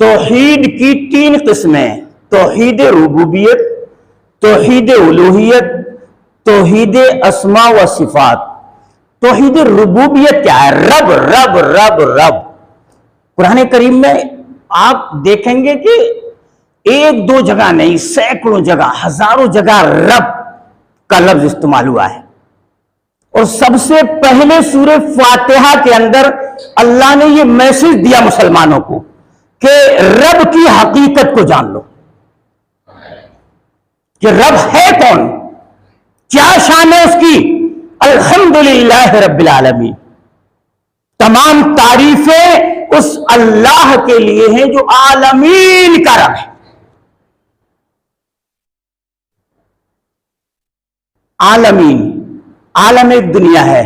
توحید کی تین قسمیں: توحید ربوبیت، توحید الوہیت، توحید اسماء و صفات۔ توحید ربوبیت کیا ہے؟ رب رب رب رب۔ قرآن کریم میں آپ دیکھیں گے کہ ایک دو جگہ نہیں، سینکڑوں جگہ، ہزاروں جگہ رب کا لفظ استعمال ہوا ہے۔ اور سب سے پہلے سورہ فاتحہ کے اندر اللہ نے یہ میسج دیا مسلمانوں کو کہ رب کی حقیقت کو جان لو، کہ رب ہے کون، کیا شان ہے اس کی۔ الحمدللہ رب العالمین، تمام تعریفیں اس اللہ کے لیے ہیں جو عالمین کا رب ہے۔ عالمین، عالم ایک دنیا ہے،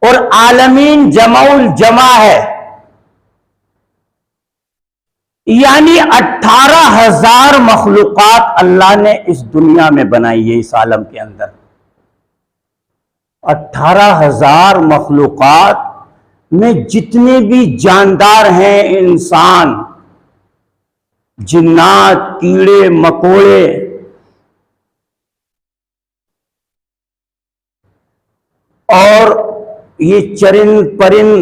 اور عالمین جمع الجمع ہے، یعنی 18,000 مخلوقات اللہ نے اس دنیا میں بنائی ہے، اس عالم کے اندر 18,000 مخلوقات میں جتنے بھی جاندار ہیں، انسان، جنات، کیڑے مکوڑے، اور یہ چرند پرند،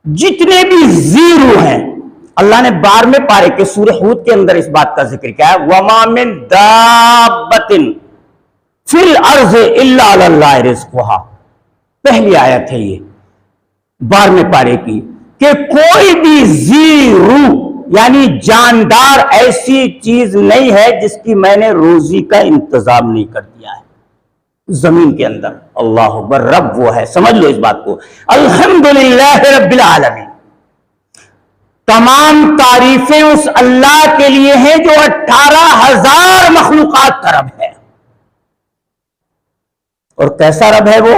جتنے بھی زیرو ہیں، اللہ نے 12ویں پارے کے سورہ ہود کے اندر اس بات کا ذکر کیا ہے، وَمَا مِن دَابَّةٍ فِي الْأَرْضِ إِلَّا عَلَى اللَّهِ رِزْقُهَا۔ پہلی آیت ہے یہ 12ویں پارے کی، کہ کوئی بھی زیرو یعنی جاندار ایسی چیز نہیں ہے جس کی میں نے روزی کا انتظام نہیں کر دیا ہے زمین کے اندر۔ اللہ اکبر، رب وہ ہے، سمجھ لو اس بات کو۔ الحمدللہ رب العالمین، تمام تعریفیں اس اللہ کے لیے ہیں جو 18,000 مخلوقات کا رب ہے۔ اور کیسا رب ہے وہ؟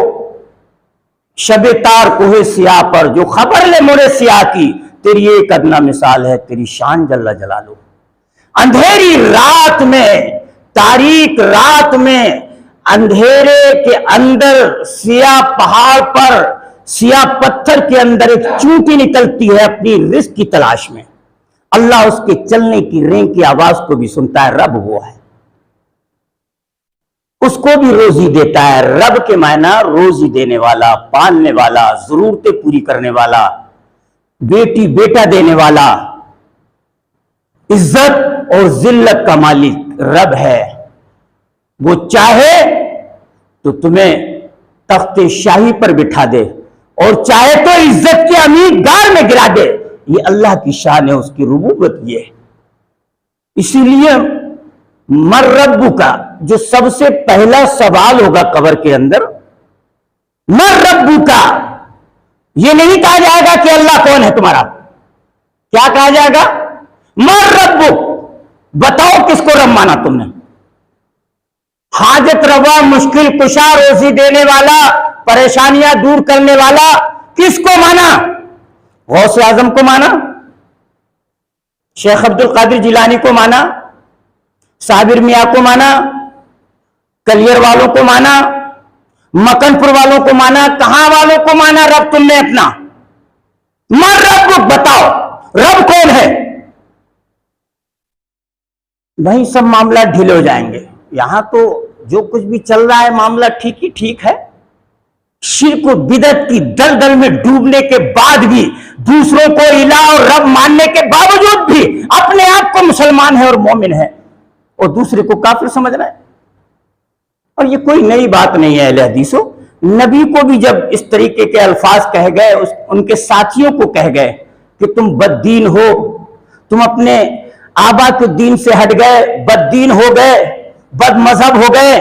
شب تار کوہ سیاہ پر جو خبر لے مرے سیاہ کی، تیری ایک ادنا مثال ہے تیری شان جل جلالہ۔ اندھیری رات میں، تاریک رات میں، اندھیرے کے اندر، سیاہ پہاڑ پر، سیاہ پتھر کے اندر ایک چونٹی نکلتی ہے اپنی رزق کی تلاش میں، اللہ اس کے چلنے کی رینگ کی آواز کو بھی سنتا ہے۔ رب وہ ہے، اس کو بھی روزی دیتا ہے۔ رب کے معنی روزی دینے والا، پالنے والا، ضرورتیں پوری کرنے والا، بیٹی بیٹا دینے والا، عزت اور ذلت کا مالک رب ہے۔ وہ چاہے تو تمہیں تخت شاہی پر بٹھا دے، اور چاہے تو عزت کے امیر گار میں گرا دے۔ یہ اللہ کی شان ہے، اس کی ربوبیت یہ ہے۔ اسی لیے مر ربو کا جو سب سے پہلا سوال ہوگا قبر کے اندر، مر ربو کا، یہ نہیں کہا جائے گا کہ اللہ کون ہے تمہارا، کیا کہا جائے گا؟ مر ربو، بتاؤ کس کو رب مانا تم نے؟ حاجت روا، مشکل کشا، روزی دینے والا، پریشانیاں دور کرنے والا، کس کو مانا؟ غوث اعظم کو مانا، شیخ عبد القادر جیلانی کو مانا، صابر میاں کو مانا، کلیر والوں کو مانا، مکن پور والوں کو مانا، کہاں والوں کو مانا رب تم نے اپنا؟ مر رب، بتاؤ رب کون ہے؟ وہیں سب معاملہ ڈھیلے ہو جائیں گے۔ یہاں تو جو کچھ بھی چل رہا ہے معاملہ ٹھیک ہی ٹھیک ہے، شرک و بدعت کی دلدل میں ڈوبنے کے بعد بھی، دوسروں کو الہ اور رب ماننے کے باوجود بھی اپنے آپ کو مسلمان ہے اور مومن ہے، اور دوسرے کو کافر سمجھ رہا ہے۔ اور یہ کوئی نئی بات نہیں ہے اہل حدیثوں، نبی کو بھی جب اس طریقے کے الفاظ کہے گئے، ان کے ساتھیوں کو کہہ گئے کہ تم بد دین ہو، تم اپنے آبا کے دین سے ہٹ گئے، بد دین ہو گئے، بد مذہب ہو گئے۔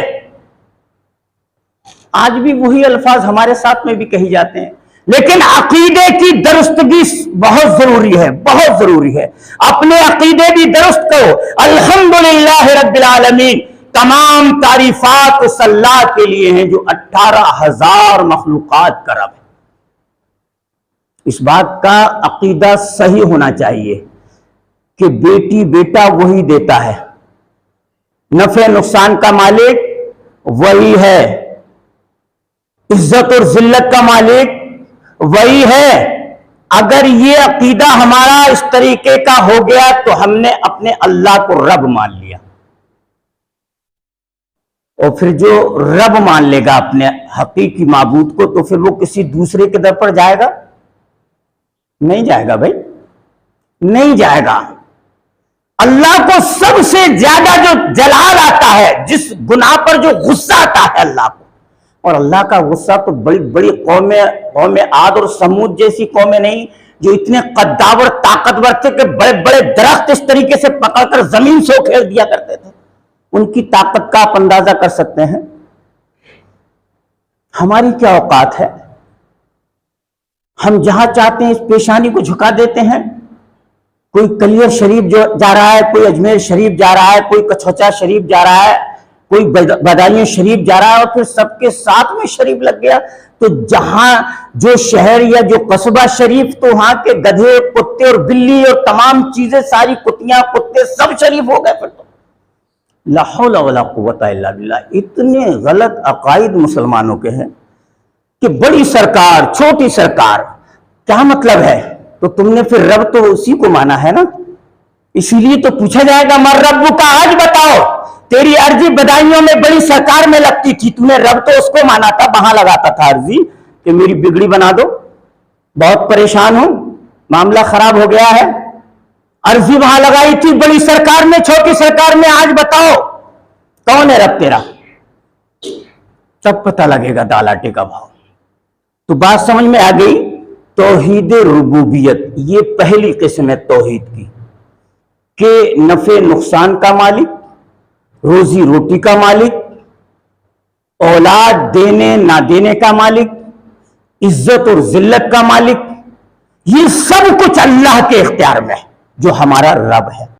آج بھی وہی الفاظ ہمارے ساتھ میں بھی کہی جاتے ہیں، لیکن عقیدے کی درستگی بہت ضروری ہے، بہت ضروری ہے۔ اپنے عقیدے بھی درست کرو۔ الحمدللہ رب العالمین، تمام تعریفات اس اللہ کے لیے ہیں جو 18,000 مخلوقات کا رب ہے۔ اس بات کا عقیدہ صحیح ہونا چاہیے کہ بیٹی بیٹا وہی دیتا ہے، نفع نقصان کا مالک وہی ہے، عزت اور ذلت کا مالک وہی ہے، اگر یہ عقیدہ ہمارا اس طریقے کا ہو گیا تو ہم نے اپنے اللہ کو رب مان لیا، اور پھر جو رب مان لے گا اپنے حقیقی معبود کو تو پھر وہ کسی دوسرے کے در پر جائے گا؟ نہیں جائے گا بھائی، نہیں جائے گا۔ اللہ کو سب سے زیادہ جو جلال آتا ہے، جس گناہ پر جو غصہ آتا ہے اللہ کو، اور اللہ کا غصہ تو بڑی بڑی قوم عاد اور سمود جیسی قومیں نہیں، جو اتنے قداور طاقتور تھے کہ بڑے بڑے درخت اس طریقے سے پکڑ کر زمین سے اکھیڑ دیا کرتے تھے، ان کی طاقت کا آپ اندازہ کر سکتے ہیں۔ ہماری کیا اوقات ہے؟ ہم جہاں چاہتے ہیں اس پیشانی کو جھکا دیتے ہیں۔ کوئی کلیئر شریف جا رہا ہے، کوئی اجمیر شریف جا رہا ہے، کوئی کچھوچا شریف جا رہا ہے، کوئی بدایوں شریف جا رہا ہے، اور پھر سب کے ساتھ میں شریف لگ گیا۔ تو جہاں جو شہر یا جو قصبہ شریف، تو وہاں کے گدھے، کتے اور بلی اور تمام چیزیں، ساری کتیاں کتے سب شریف ہو گئے۔ پھر تو لا حول ولا قوت الا باللہ۔ اتنے غلط عقائد مسلمانوں کے ہیں کہ بڑی سرکار، چھوٹی سرکار، کیا مطلب ہے؟ تو تم نے پھر رب تو اسی کو مانا ہے نا، اسی لیے تو پوچھا جائے گا مر رب کا، آج بتاؤ تیری عرضی بدائیوں میں بڑی سرکار میں لگتی تھی، تم نے رب تو اس کو مانا تھا، وہاں لگاتا تھا عرضی کہ میری بگڑی بنا دو، بہت پریشان ہوں، معاملہ خراب ہو گیا ہے، عرضی وہاں لگائی تھی بڑی سرکار میں، چھوٹی سرکار میں، آج بتاؤ کون ہے رب تیرا؟ سب پتہ لگے گا دالاٹے کا بھاؤ۔ تو بات سمجھ میں آ گئی؟ توحید ربوبیت یہ پہلی قسم ہے توحید کی، کہ نفع نقصان کا مالک، روزی روٹی کا مالک، اولاد دینے نہ دینے کا مالک، عزت اور ذلت کا مالک، یہ سب کچھ اللہ کے اختیار میں ہے جو ہمارا رب ہے۔